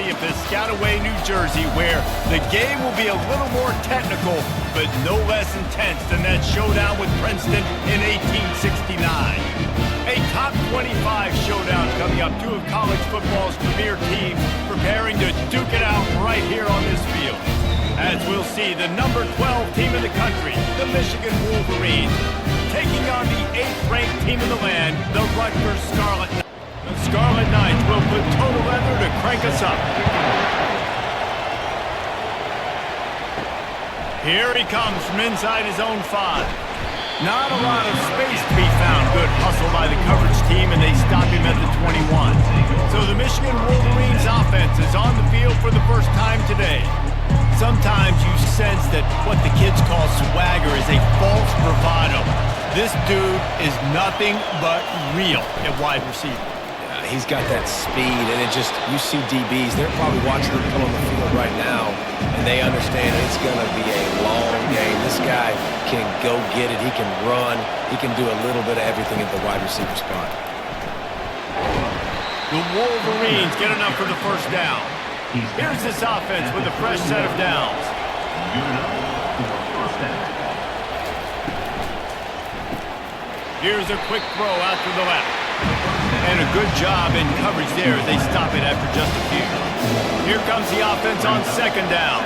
of Piscataway, New Jersey, where the game will be a little more technical, but no less intense than that showdown with Princeton in 1869. A top 25 showdown coming up. Two of college football's premier teams preparing to duke it out right here on this field. As we'll see, the number 12 team in the country, the Michigan Wolverines, taking on the 8th-ranked team in the land, the Rutgers Scarlet Knights. The Scarlet Knights will put total leather to crank us up. Here he comes from inside his own 5. Not a lot of space to be found. Good hustle by the coverage team, and they stop him at the 21. So the Michigan Wolverines offense is on the field for the first time today. Sometimes you sense that what the kids call swagger is a false bravado. This dude is nothing but real at wide receiver. He's got that speed, and it just, you see DBs, they're probably watching him come on the field right now, and they understand it's going to be a long game. This guy can go get it, he can run, he can do a little bit of everything at the wide receiver spot. The Wolverines get enough for the first down. Here's this offense with a fresh set of downs. Here's a quick throw out to the left. And a good job in coverage there as they stop it after just a few. Here comes the offense on second down.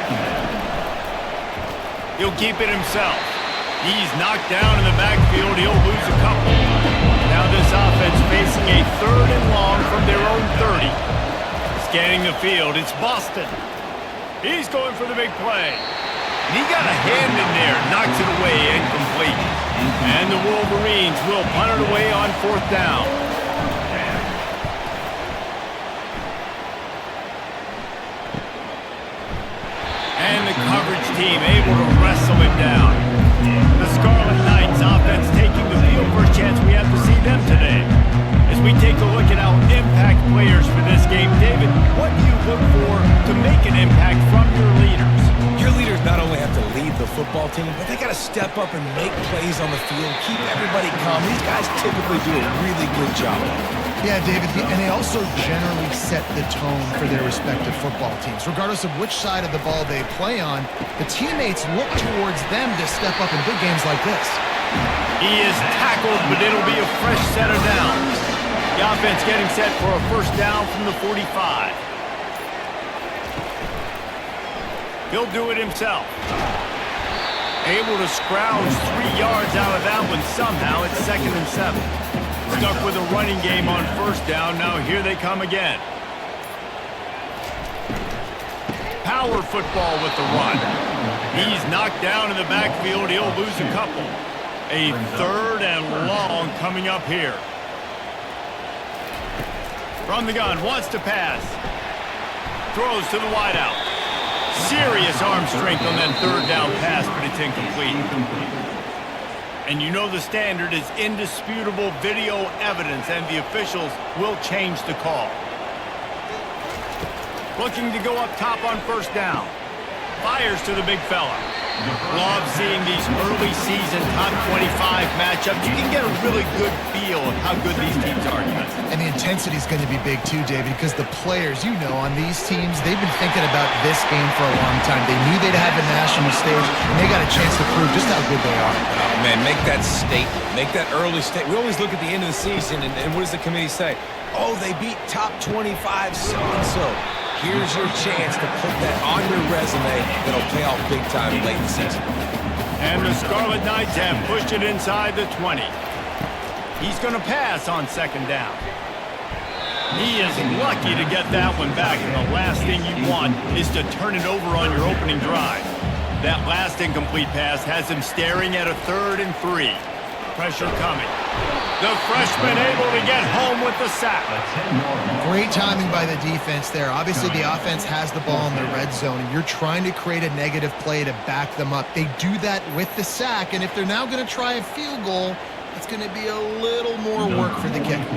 He'll keep it himself. He's knocked down in the backfield. He'll lose a couple. Now this offense facing a 3rd and long from their own 30. Scanning the field, it's Boston. He's going for the big play. And he got a hand in there, knocks it away, incomplete. And the Wolverines will punt it away on 4th down. And the coverage team able to wrestle it down. The Scarlet Knights offense taking the field. First chance we have to see them today. As we take a look at our impact players for this game, David, what do you look for to make an impact from your leaders? Your leaders not only have to lead the football team, but they got to step up and make plays on the field, keep everybody calm. These guys typically do a really good job. Yeah, David, and they also generally set the tone for their respective football teams. Regardless of which side of the ball they play on, the teammates look towards them to step up in big games like this. He is tackled, but it'll be a fresh set of downs. The offense getting set for a first down from the 45. He'll do it himself. Able to scrounge 3 yards out of that one somehow. It's 2nd and 7. Stuck with a running game on first down. Now here they come again. Power football with the run. He's knocked down in the backfield. He'll lose a couple. A 3rd and long coming up here. From the gun, wants to pass. Throws to the wideout. Serious arm strength on that 3rd down pass, but it's incomplete. And you know the standard is indisputable video evidence, and the officials will change the call. Looking to go up top on first down. Fires to the big fella. Love seeing these early season top 25 matchups. You can get a really good feel of how good these teams are, guys. And the intensity is going to be big too, David, because the players, you know, on these teams, they've been thinking about this game for a long time. They knew they'd have a national stage, and they got a chance to prove just how good they are. Oh, man, make that statement. Make that early statement. We always look at the end of the season, and what does the committee say? Oh, they beat top 25 so-and-so. Here's your chance to put that on your resume that'll pay off big time late in the season. And the Scarlet Knights have pushed it inside the 20. He's going to pass on second down. He is lucky to get that one back, and the last thing you want is to turn it over on your opening drive. That last incomplete pass has him staring at a 3rd and 3. Pressure coming. The freshman able to get home with the sack. Great timing by the defense there. Obviously, the offense has the ball in the red zone, and you're trying to create a negative play to back them up. They do that with the sack, and if they're now going to try a field goal, it's going to be a little more work for the kicker.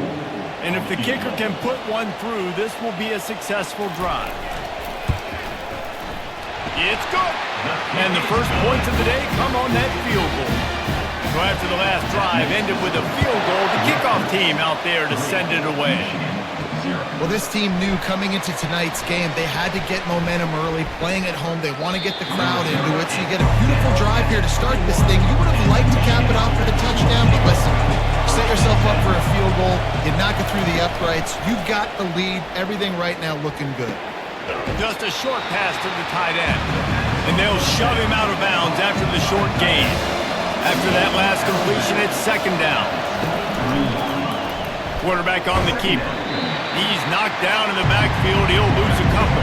And if the kicker can put one through, this will be a successful drive. It's good. And the first points of the day come on that field goal. So after the last drive ended with a field goal, the kickoff team out there to send it away. Well, this team knew coming into tonight's game they had to get momentum early, playing at home. They want to get the crowd into it, so you get a beautiful drive here to start this thing. You would have liked to cap it off with a touchdown, but listen, set yourself up for a field goal. You knock it through the uprights. You've got the lead. Everything right now looking good. Just a short pass to the tight end, and they'll shove him out of bounds after the short gain. After that last completion, it's second down. Quarterback on the keeper. He's knocked down in the backfield. He'll lose a couple.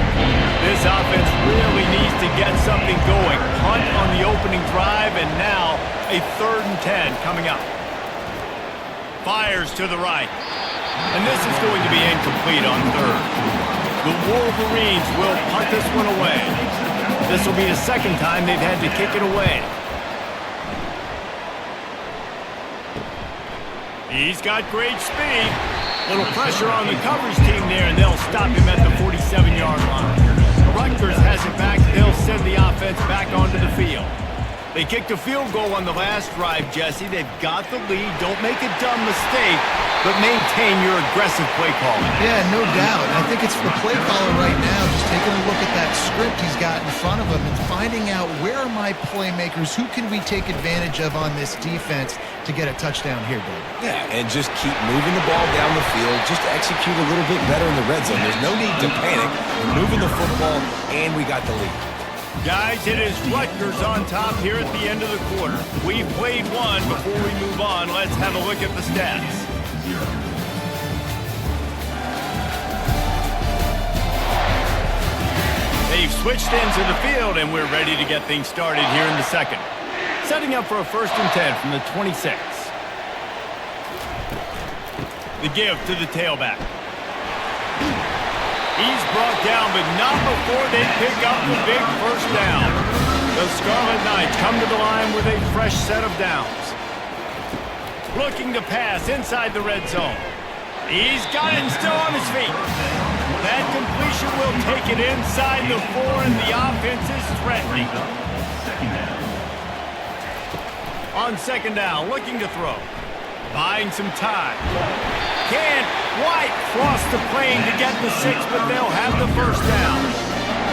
This offense really needs to get something going. Punt on the opening drive, and now a 3rd and 10 coming up. Fires to the right. And this is going to be incomplete on 3rd. The Wolverines will punt this one away. This will be the 2nd time they've had to kick it away. He's got great speed. Little pressure on the coverage team there, and they'll stop him at the 47-yard line. Rutgers has it back. They'll send the offense back onto the field. They kicked a field goal on the last drive, Jesse. They've got the lead. Don't make a dumb mistake, but maintain your aggressive play calling. Yeah, no doubt. I think it's the play caller right now just taking a look at that script he's got in front of him and finding out where are my playmakers, who can we take advantage of on this defense to get a touchdown here, Dave. Yeah, and just keep moving the ball down the field. Just execute a little bit better in the red zone. There's no need to panic. We're moving the football, and we got the lead. Guys, it is Rutgers on top here at the end of the quarter. We've played one. Before we move on, let's have a look at the stats. They've switched into the field, and we're ready to get things started here in the 2nd. Setting up for a 1st and 10 from the 26. The give to the tailback. He's brought down, but not before they pick up the big 1st down. The Scarlet Knights come to the line with a fresh set of downs. Looking to pass inside the red zone. He's got it and still on his feet. That completion will take it inside the 4, and the offense is threatening. On 2nd down, looking to throw. Buying some time. Can't quite cross the plane to get the 6, but they'll have the 1st down.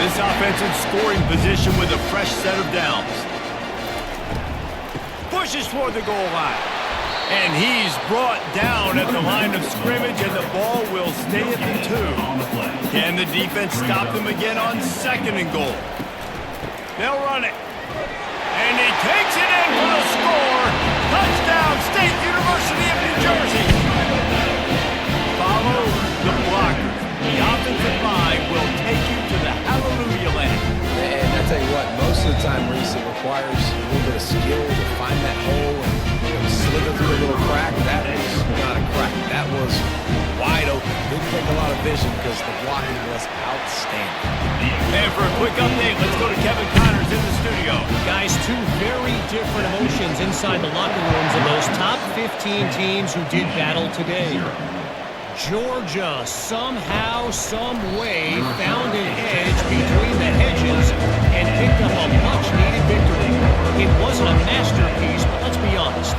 This offensive scoring position with a fresh set of downs. Pushes toward the goal line. And he's brought down at the line of scrimmage, and the ball will stay at the 2. Can the defense stop them again on 2nd and goal? They'll run it. And he takes it in for the score. Touchdown, State University of New Jersey. Follow the blockers. The offensive line will take you to the hallelujah land. And I tell you what, most of the time, Reese, it requires a little bit of skill to find that hole and slither through a little crack. That was not a crack. That was wide open. Didn't take a lot of vision because the blocking was outstanding. And for a quick update, let's go to Kevin Connors in the studio. Guys, 2 very different emotions inside the locker rooms of those top 15 teams who did battle today. Georgia somehow, some way found an edge between the hedges and picked up a much-needed victory. It wasn't a masterpiece, but let's be honest,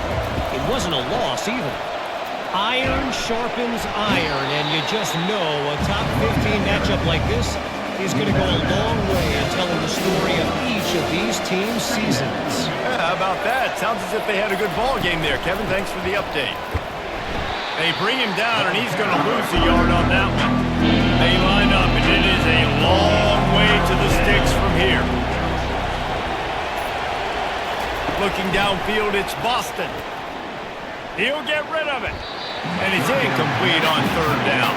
it wasn't a loss either. Iron sharpens iron, and you just know a top 15 matchup like this is going to go a long way in telling the story of each of these teams' seasons. Yeah, how about that? Sounds as if they had a good ball game there. Kevin, thanks for the update. They bring him down, and he's going to lose a yard on that one. They line up, and it is a long way to the sticks from here. Looking downfield, it's Boston. He'll get rid of it. And it's incomplete on 3rd down.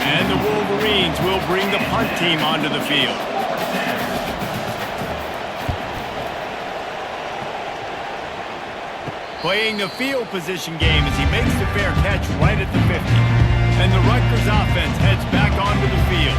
And the Wolverines will bring the punt team onto the field. Playing the field position game as he makes the fair catch right at the 50. And the Rutgers offense heads back onto the field.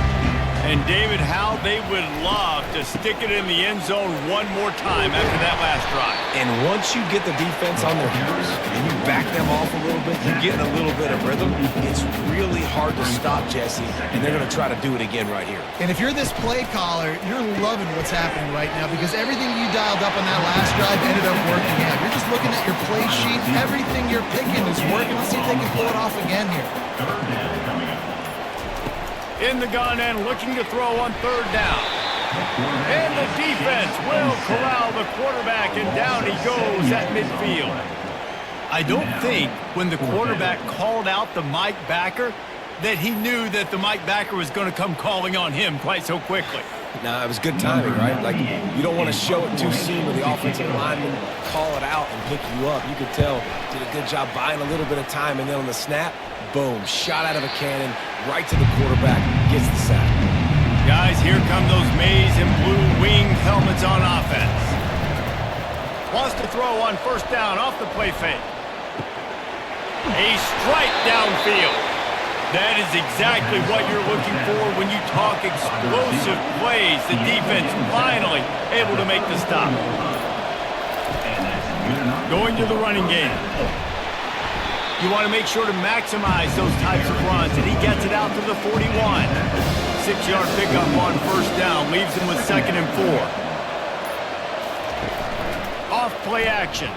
And David, how they would love to stick it in the end zone one more time after that last drive. And once you get the defense on their heels and you back them off a little bit, you get a little bit of rhythm, it's really hard to stop, Jesse, and they're going to try to do it again right here. And if you're this play caller, you're loving what's happening right now because everything you dialed up on that last drive ended up working out. You're just looking at your play sheet. Everything you're picking is working. Let's see if they can pull it off again here. In the gun and looking to throw on third down. And the defense will corral the quarterback, and down he goes at midfield. I don't think when the quarterback called out the Mike backer that he knew that the Mike backer was going to come calling on him quite so quickly. Nah, it was good timing, right? Like, you don't want to show it too soon where the offensive lineman call it out and pick you up. You could tell, did a good job buying a little bit of time, and then on the snap, boom, shot out of a cannon, right to the quarterback, gets the sack. Guys, here come those maize and blue winged helmets on offense. Wants to throw on first down off the play fake. A strike downfield. That is exactly what you're looking for when you talk explosive plays. The defense finally able to make the stop. Going to the running game. You want to make sure to maximize those types of runs, and he gets it out to the 41. 6-yard pickup on first down, leaves him with 2nd and 4. Off play action.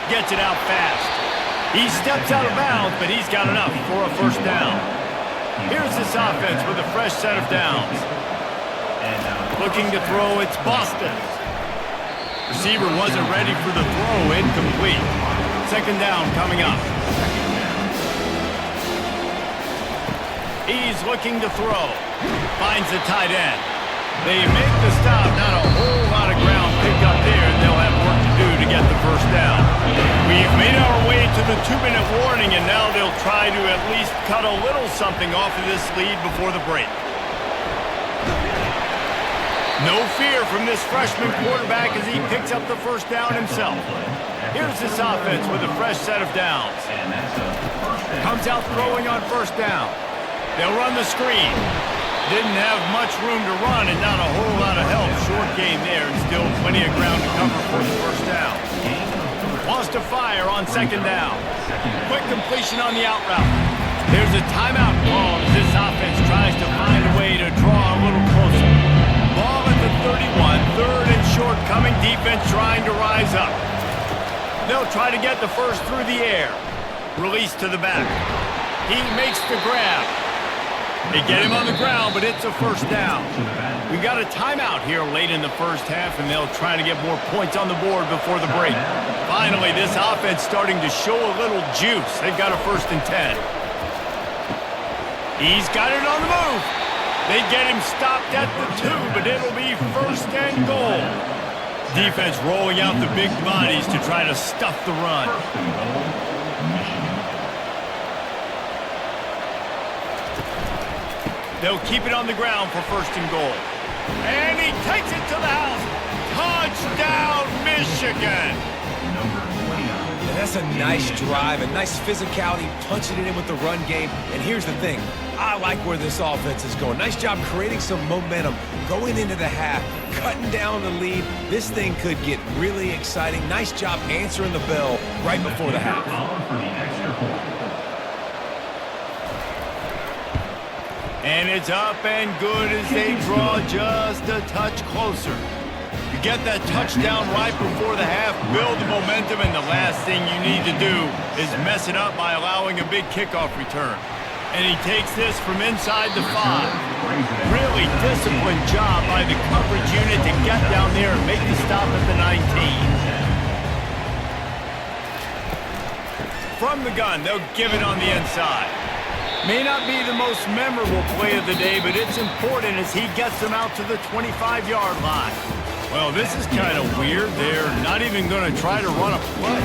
Gets it out fast. He steps out of bounds, but he's got enough for a first down. Here's this offense with a fresh set of downs. Looking to throw, it's Boston. Receiver wasn't ready for the throw, incomplete. 2nd down coming up. He's looking to throw. Finds the tight end. They make the stop, not a whole lot of ground picked up there, and they'll have work to do to get the first down. We've made our way to the 2-minute warning, and now they'll try to at least cut a little something off of this lead before the break. No fear from this freshman quarterback as he picks up the first down himself. Here's this offense with a fresh set of downs. Comes out throwing on first down. They'll run the screen. Didn't have much room to run and not a whole lot of help. Short game there and still plenty of ground to cover for the first down. Wants to fire on 2nd down. Quick completion on the out route. There's a timeout call as this offense tries to find a way to draw a little closer. Ball at the 31, 3rd and short coming. Defense trying to rise up. They'll try to get the first through the air. Release to the back. He makes the grab. They get him on the ground, but it's a first down. We got a timeout here late in the first half, and they'll try to get more points on the board before the break. Finally, this offense starting to show a little juice. They've got a 1st and 10. He's got it on the move. They get him stopped at the 2, but it'll be 1st and goal. Defense rolling out the big bodies to try to stuff the run. They'll keep it on the ground for 1st and goal. And he takes it to the house. Touchdown, Michigan! And that's a nice drive, a nice physicality, punching it in with the run game. And here's the thing. I like where this offense is going. Nice job creating some momentum, going into the half, cutting down the lead. This thing could get really exciting. Nice job answering the bell right before the half. And it's up and good as they draw just a touch closer. You get that touchdown right before the half, build the momentum, and the last thing you need to do is mess it up by allowing a big kickoff return. And he takes this from inside the 5. Really disciplined job by the coverage unit to get down there and make the stop at the 19. From the gun, they'll give it on the inside. May not be the most memorable play of the day, but it's important as he gets them out to the 25-yard line. Well, this is kind of weird. They're not even going to try to run a play.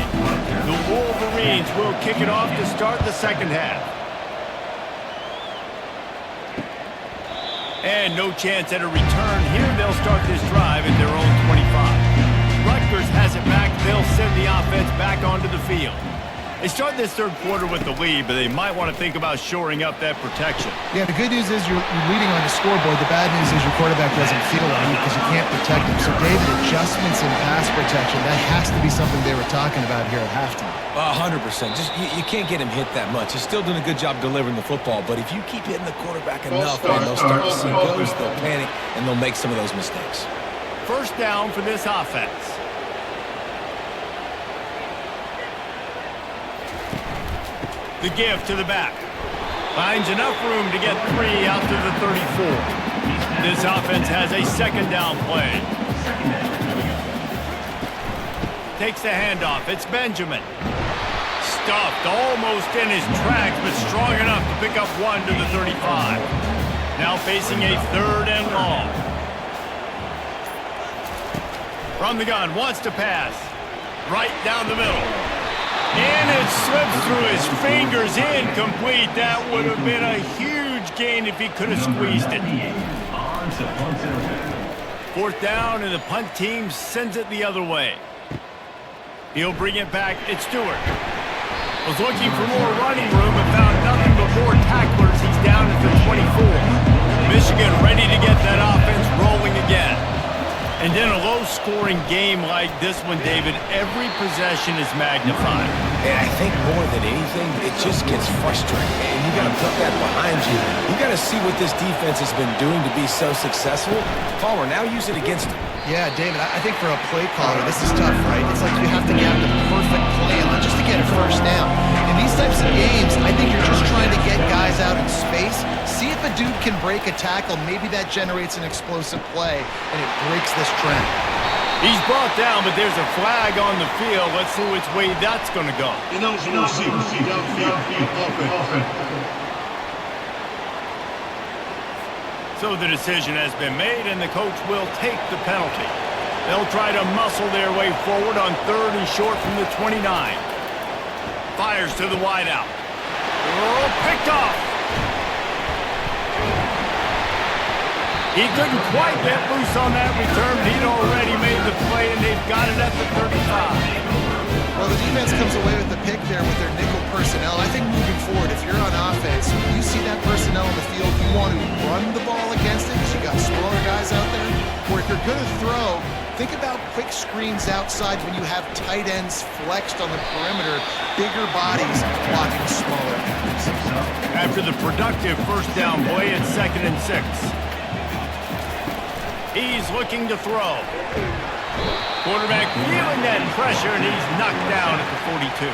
The Wolverines will kick it off to start the 2nd half. And no chance at a return. Here they'll start this drive at their own 25. Rutgers has it back. They'll send the offense back onto the field. They start this 3rd quarter with the lead, but they might want to think about shoring up that protection. Yeah, the good news is you're leading on the scoreboard. The bad news is your quarterback doesn't feel right because you can't protect him. So, David, adjustments in pass protection, that has to be something they were talking about here at halftime. 100%. Just you can't get him hit that much. He's still doing a good job delivering the football, but if you keep hitting the quarterback enough, and they'll start to see ghosts, they'll panic, and they'll make some of those mistakes. First down for this offense. The give to the back. Finds enough room to get 3 out to the 34. This offense has a second down play. Takes the handoff. It's Benjamin. Stuffed almost in his tracks, but strong enough to pick up 1 to the 35. Now facing a 3rd and long. From the gun, wants to pass. Right down the middle. And it slips through his fingers, incomplete. That would have been a huge gain if he could have squeezed it. 4th down, and the punt team sends it the other way. He'll bring it back. It's Stewart. Was looking for more running room and found nothing but more tacklers. He's down at the 24. Michigan ready to get that offense rolling again. And in a low-scoring game like this one, David, every possession is magnified. And I think more than anything, it just gets frustrating. And you got to put that behind you. You got to see what this defense has been doing to be so successful. Palmer, now use it against them. Yeah, David, I think for a play caller, this is tough, right? It's like you have to get the perfect play on just to get a first down. In these types of games, I think you're just trying to get guys out in space, see if a dude can break a tackle. Maybe that generates an explosive play, and it breaks this trend. He's brought down, but there's a flag on the field. Let's see which way that's going to go. So the decision has been made, and the coach will take the penalty. They'll try to muscle their way forward on 3rd and short from the 29. Fires to the wideout. Oh, picked off. He couldn't quite get loose on that return. He'd already made the play, and they've got it at the 35. Well, the defense comes away with the pick there with their nickel personnel. I think moving forward, if you're on offense, when you see that personnel on the field, you want to run the ball against it because you got smaller guys out there. Or if you're going to throw, think about quick screens outside when you have tight ends flexed on the perimeter, bigger bodies blocking smaller guys. After the productive 1st down play, it's 2nd and 6. He's looking to throw. Quarterback feeling that pressure, and he's knocked down at the 42.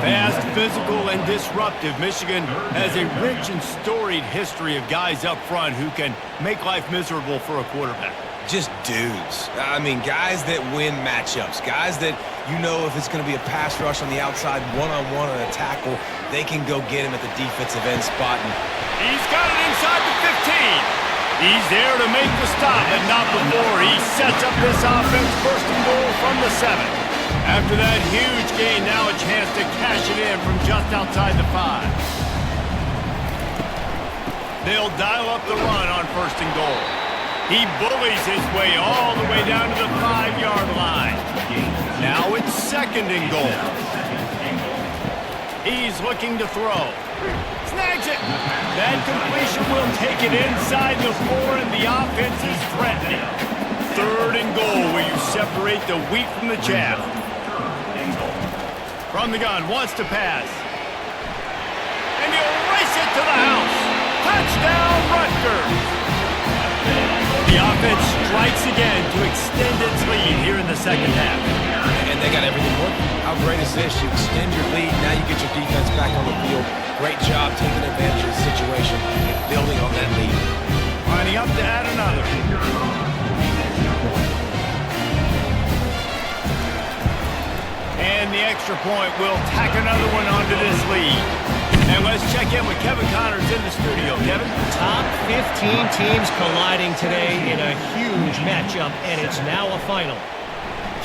Fast, physical, and disruptive. Michigan has a rich and storied history of guys up front who can make life miserable for a quarterback. Just dudes. I mean, guys that win matchups. Guys that, you know, if it's going to be a pass rush on the outside, one-on-one on a tackle, they can go get him at the defensive end spot. And he's got it inside the 15. He's there to make the stop, but not before. He sets up this offense 1st and goal from the 7. After that huge gain, now a chance to cash it in from just outside the 5. They'll dial up the run on 1st and goal. He bullies his way all the way down to the 5-yard line. Now it's 2nd and goal. He's looking to throw. Snags it. That completion will take it inside the 4, and the offense is threatening. 3rd and goal, where you separate the wheat from the chaff. From the gun, wants to pass. And he'll race it to the house. Touchdown, Rutgers. The offense strikes again to extend its lead here in the 2nd half. And they got everything working. How great is this? You extend your lead, now you get your defense back on the field. Great job taking advantage of the situation and building on that lead. Lining up to add another. And the extra point will tack another one onto this lead. And let's check in with Kevin Connors in the studio. Kevin? Top 15 teams colliding today in a huge matchup, and it's now a final.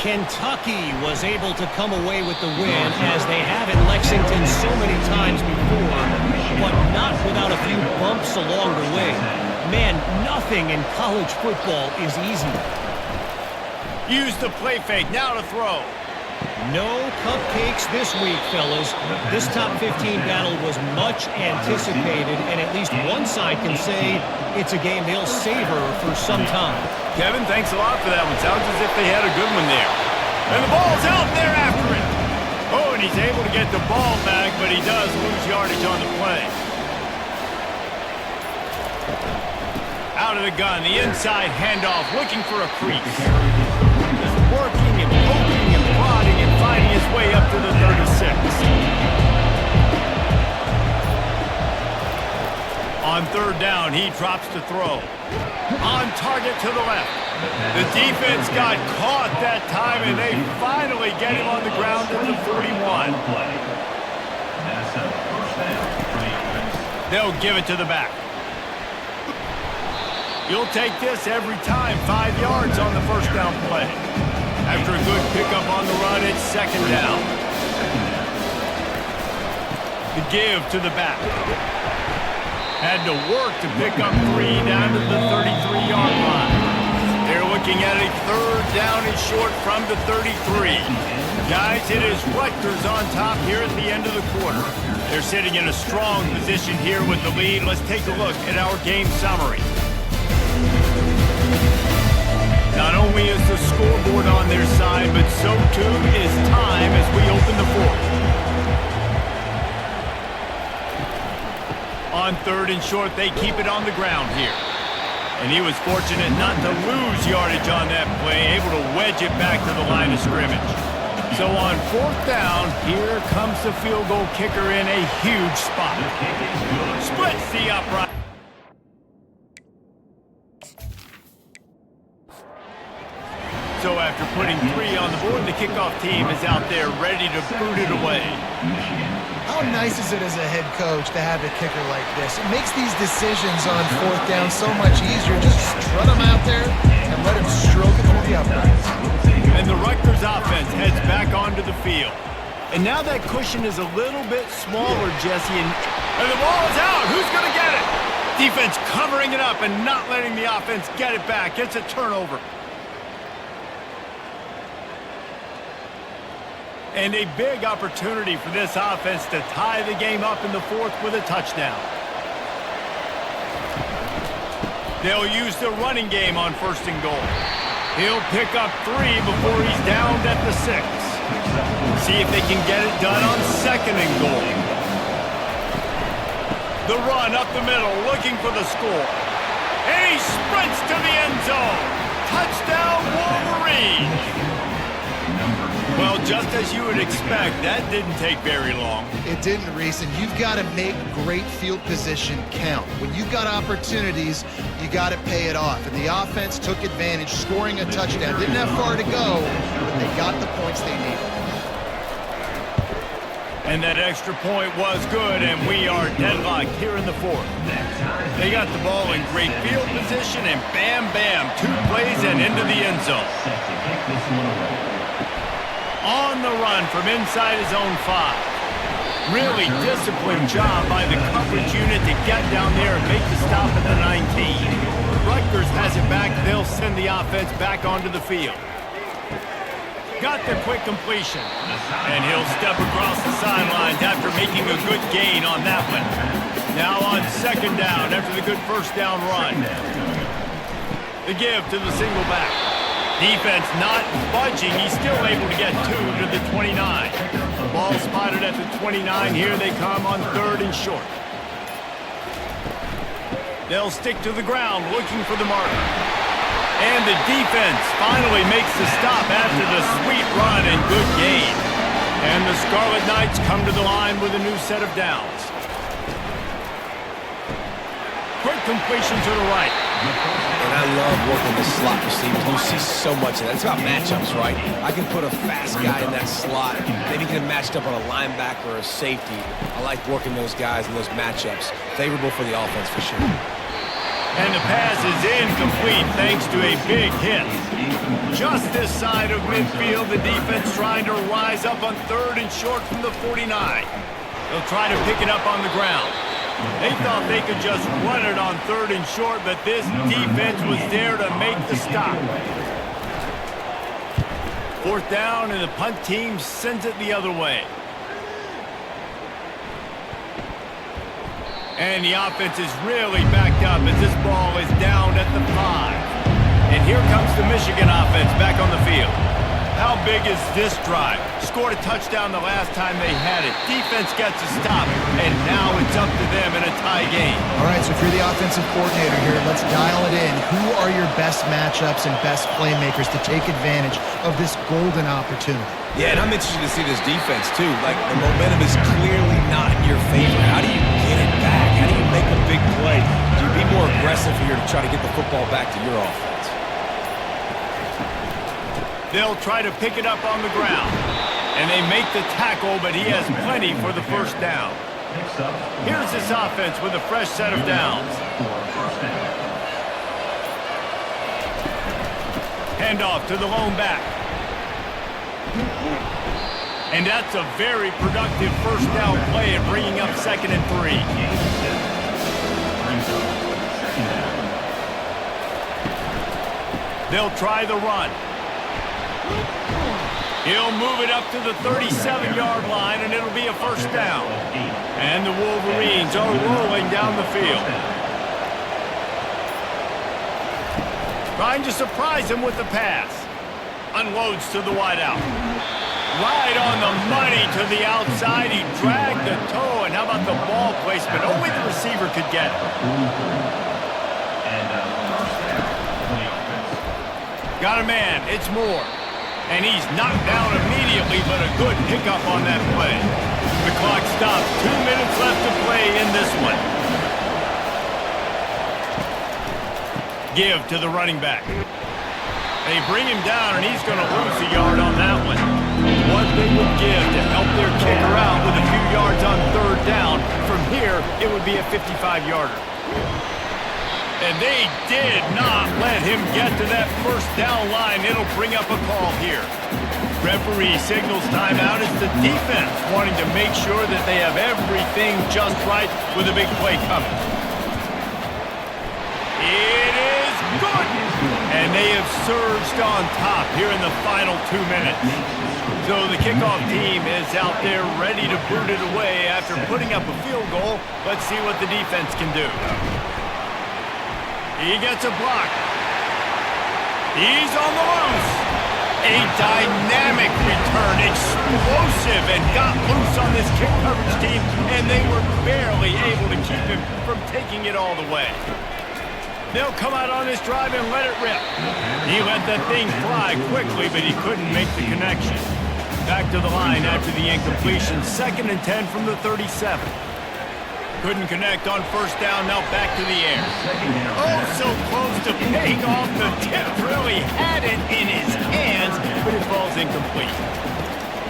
Kentucky was able to come away with the win, as they have in Lexington so many times before, but not without a few bumps along the way. Man, nothing in college football is easy. Use the play fake, now to throw. No cupcakes this week, fellas. This top 15 battle was much anticipated, and at least one side can say it's a game they'll savor for some time. Kevin, thanks a lot for that one. Sounds as if they had a good one there. And the ball's out there after it. Oh, and he's able to get the ball back, but he does lose yardage on the play. Out of the gun, the inside handoff, looking for a crease. Working and poking and prodding and finding his way up to the 36. On third down, he drops to throw. On target to the left. The defense got caught that time, and they finally get him on the ground at the 41. They'll give it to the back. You'll take this every time. 5 yards on the first down play. After a good pickup on the run, it's second down. The give to the back. Had to work to pick up 3 down to the 33-yard line. They're looking at a third down and short from the 33. Guys, it is Rutgers on top here at the end of the quarter. They're sitting in a strong position here with the lead. Let's take a look at our game summary. Not only is the scoreboard on their side, but so too is time as we open the fourth. On third and short, they keep it on the ground here. And he was fortunate not to lose yardage on that play, able to wedge it back to the line of scrimmage. So on fourth down, here comes the field goal kicker in a huge spot. Splits the upright. So after putting 3 on the board, the kickoff team is out there ready to boot it away. How nice is it as a head coach to have a kicker like this? It makes these decisions on fourth down so much easier. Just strut him out there and let him stroke it through the uprights. And the Rutgers offense heads back onto the field. And now that cushion is a little bit smaller, Jesse, and the ball is out. Who's going to get it? Defense covering it up and not letting the offense get it back. It's a turnover. And a big opportunity for this offense to tie the game up in the fourth with a touchdown. They'll use the running game on first and goal. He'll pick up 3 before he's downed at the 6. See if they can get it done on second and goal. The run up the middle, looking for the score. And he sprints to the end zone. Touchdown, Wolverines! Well, just as you would expect, that didn't take very long. It didn't, Reese, and you've got to make great field position count. When you've got opportunities, you got to pay it off. And the offense took advantage, scoring a touchdown. Didn't have far to go, but they got the points they needed. And that extra point was good, and we are deadlocked here in the fourth. They got the ball in great field position, and bam, bam, 2 plays and into the end zone. On the run from inside his own 5. Really disciplined job by the coverage unit to get down there and make the stop at the 19. Rutgers has it back. They'll send the offense back onto the field. Got the quick completion. And he'll step across the sidelines after making a good gain on that one. Now on second down after the good first down run. The give to the single back. Defense not budging. He's still able to get 2 to the 29. Ball spotted at the 29. Here they come on third and short. They'll stick to the ground looking for the marker. And the defense finally makes the stop after the sweet run and good gain. And the Scarlet Knights come to the line with a new set of downs. Quick completion to the right. And I love working the slot receivers. You see so much of that. It's about matchups, right? I can put a fast guy in that slot. Maybe get him matched up on a linebacker or a safety. I like working those guys in those matchups. Favorable for the offense for sure. And the pass is incomplete thanks to a big hit. Just this side of midfield, the defense trying to rise up on third and short from the 49. They'll try to pick it up on the ground. They thought they could just run it on third and short, but this defense was there to make the stop. Fourth down, and the punt team sends it the other way. And the offense is really backed up as this ball is down at the 5. And here comes the Michigan offense back on the field. How big is this drive? Scored a touchdown the last time they had it. Defense gets a stop, and now it's up to them in a tie game. All right, so if you're the offensive coordinator here, let's dial it in. Who are your best matchups and best playmakers to take advantage of this golden opportunity? Yeah, and I'm interested to see this defense, too. Like, the momentum is clearly not in your favor. How do you get it back? How do you make a big play? more aggressive here to try to get the football back to your offense. They'll try to pick it up on the ground. And they make the tackle, but he has plenty for the first down. Here's this offense with a fresh set of downs. Handoff to the lone back. And that's a very productive first down play and bringing up 2nd and 3. They'll try the run. He'll move it up to the 37-yard line, and it'll be a first down. And the Wolverines are rolling down the field. Trying to surprise him with the pass. Unloads to the wideout. Right on the money to the outside. He dragged the toe, and how about the ball placement? Only the receiver could get it. Got a man. It's Moore. And he's knocked down immediately, but a good pickup on that play. The clock stops. 2 minutes left to play in this one. Give to the running back. They bring him down, and he's going to lose a yard on that one. What they would give to help their kicker out with a few yards on 3rd down. From here, it would be a 55-yarder. And they did not let him get to that first down line. It'll bring up a call here. Referee signals timeout. It's the defense wanting to make sure that they have everything just right with a big play coming. It is good! And they have surged on top here in the final 2 minutes. So the kickoff team is out there ready to boot it away after putting up a field goal. Let's see what the defense can do. He gets a block. He's on the loose. A dynamic return, explosive, and got loose on this kick coverage team, and they were barely able to keep him from taking it all the way. They'll come out on this drive and let it rip. He let that thing fly quickly, but he couldn't make the connection. Back to the line after the incompletion. 2nd and 10 from the 37. Couldn't connect on first down, now back to the air. Oh, so close to paying off. The tip really had it in his hands, but it falls incomplete.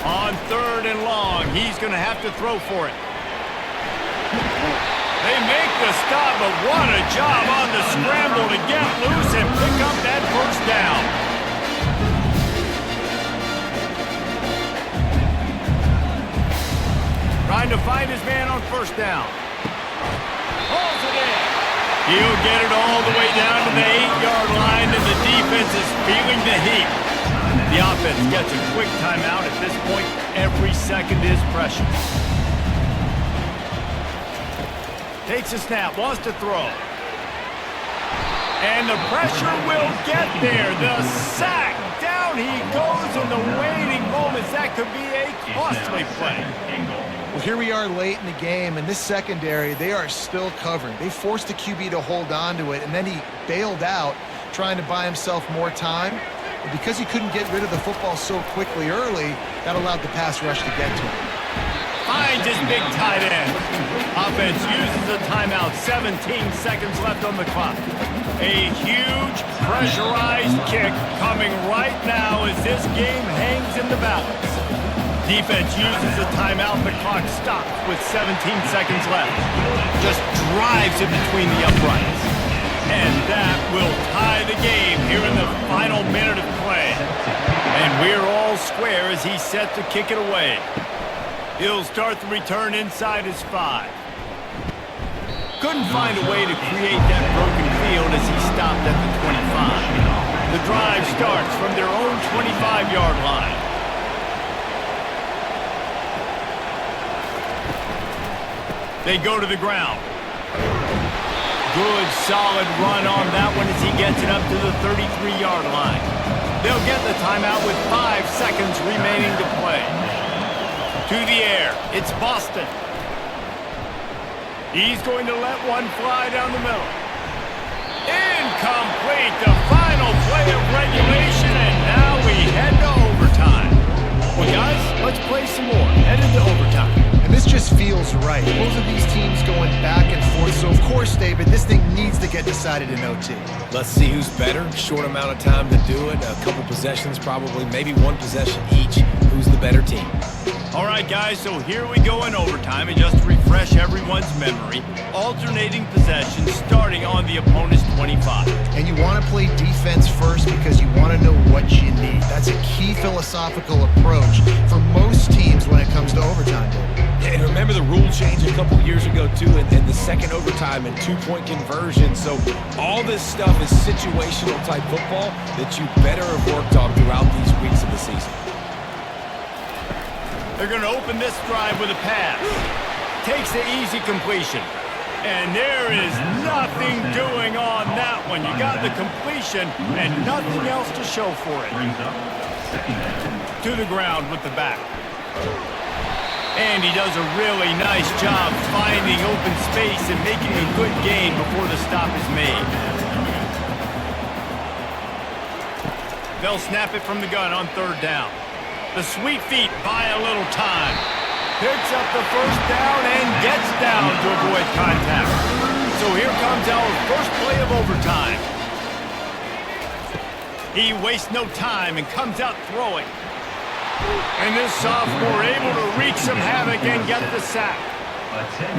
On 3rd and long, he's going to have to throw for it. They make the stop, but what a job on the scramble to get loose and pick up that first down. Trying to find his man on first down. Pulls it in. He'll get it all the way down to the 8-yard line, and the defense is feeling the heat. The offense gets a quick timeout. At this point, every second is precious. Takes a snap, wants to throw. And the pressure will get there. The sack. Down he goes in the waiting moments. That could be a costly play. Well, here we are late in the game, and this secondary, they are still covering. They forced the QB to hold on to it, and then he bailed out, trying to buy himself more time. But because he couldn't get rid of the football so quickly early, that allowed the pass rush to get to him. Finds his big tight end. Offense uses a timeout. 17 seconds left on the clock. A huge pressurized kick coming right now as this game hangs in the balance. Defense uses a timeout. The clock stops with 17 seconds left. Just drives it between the uprights. And that will tie the game here in the final minute of play. And we're all square as he's set to kick it away. He'll start the return inside his 5. Couldn't find a way to create that broken field as he stopped at the 25. The drive starts from their own 25-yard line. They go to the ground. Good, solid run on that one as he gets it up to the 33-yard line. They'll get the timeout with 5 seconds remaining to play. To the air, it's Boston. He's going to let one fly down the middle. Incomplete, the final play of regulation, and now we head to overtime. Well, guys, let's play some more. Headed to overtime. And this just feels feels right. Both of these teams going back and forth. So, of course, David, this thing needs to get decided in OT. Let's see who's better. Short amount of time to do it. A couple possessions probably, maybe one possession each. Who's the better team? All right, guys, so here we go in overtime, and just to refresh everyone's memory, alternating possessions starting on the opponent's 25. And you want to play defense first because you want to know what you need. That's a key philosophical approach for most teams when it comes to overtime, David. Yeah, and remember the rule change a couple years ago, too, and the second overtime and two-point conversion. So all this stuff is situational-type football that you better have worked on throughout these weeks of the season. They're going to open this drive with a pass. Takes the easy completion. And there is nothing doing on that one. You got the completion and nothing else to show for it. To the ground with the back. And he does a really nice job finding open space and making a good gain before the stop is made. They'll snap it from the gun on third down. The sweet feet buy a little time. Picks up the first down and gets down to avoid contact. So here comes our first play of overtime. He wastes no time and comes out throwing. And this sophomore able to wreak some havoc and get the sack.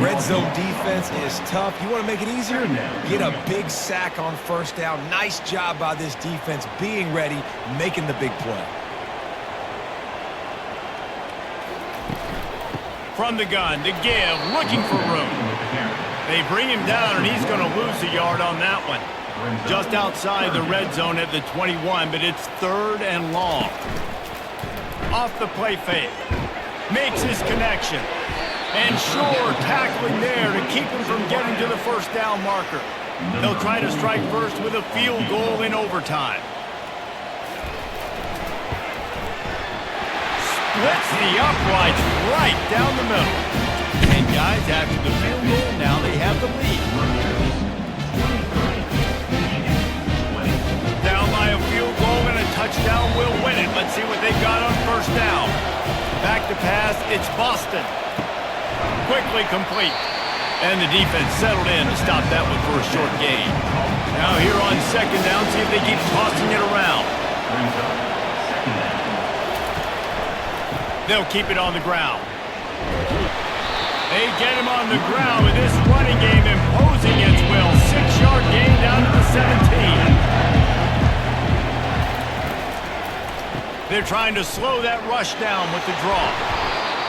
Red zone defense is tough. You want to make it easier? Get a big sack on first down. Nice job by this defense being ready, making the big play. From the gun to give, looking for room. They bring him down, and he's going to lose a yard on that one. Just outside the red zone at the 21, but it's third and long. Off the play fake. Makes his connection. And sure, tackling there to keep him from getting to the first down marker. They'll try to strike first with a field goal in overtime. Splits the uprights right down the middle. And guys, after the field goal, now they have the lead. Down by a field goal and a touchdown will win it. Let's see what they've got on first down. Back to pass, it's Boston. Quickly complete. And the defense settled in to stop that one for a short gain. Now here on second down, see if they keep tossing it around. They'll keep it on the ground. They get him on the ground with this running game imposing its will. 6-yard gain down to the 17. They're trying to slow that rush down with the draw.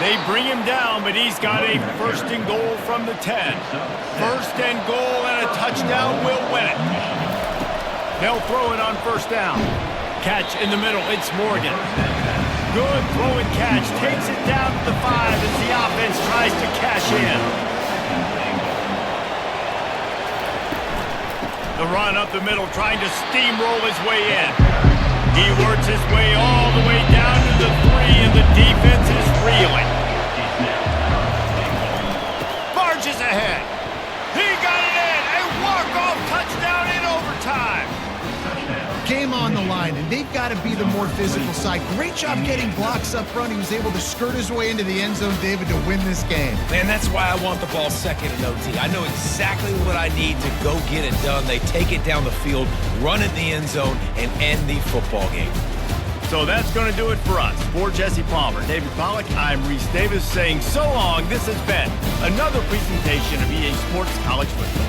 They bring him down, but he's got a first and goal from the 10. First and goal and a touchdown will win it. They'll throw it on first down. Catch in the middle, it's Morgan. Good throw and catch, takes it down to the 5 as the offense tries to cash in. The run up the middle, trying to steamroll his way in. He works his way all the way down to the 3, and the defense is reeling. Barges ahead. He got it in. A walk-off touchdown in overtime. Game on the line, and they've got to be the more physical side. Great job getting blocks up front. He was able to skirt his way into the end zone, David, to win this game. Man, that's why I want the ball second in OT. I know exactly what I need to go get it done. They take it down the field, run it in the end zone, and end the football game. So that's going to do it for us. For Jesse Palmer, David Pollack, I'm Reese Davis saying so long. This has been another presentation of EA Sports College Football.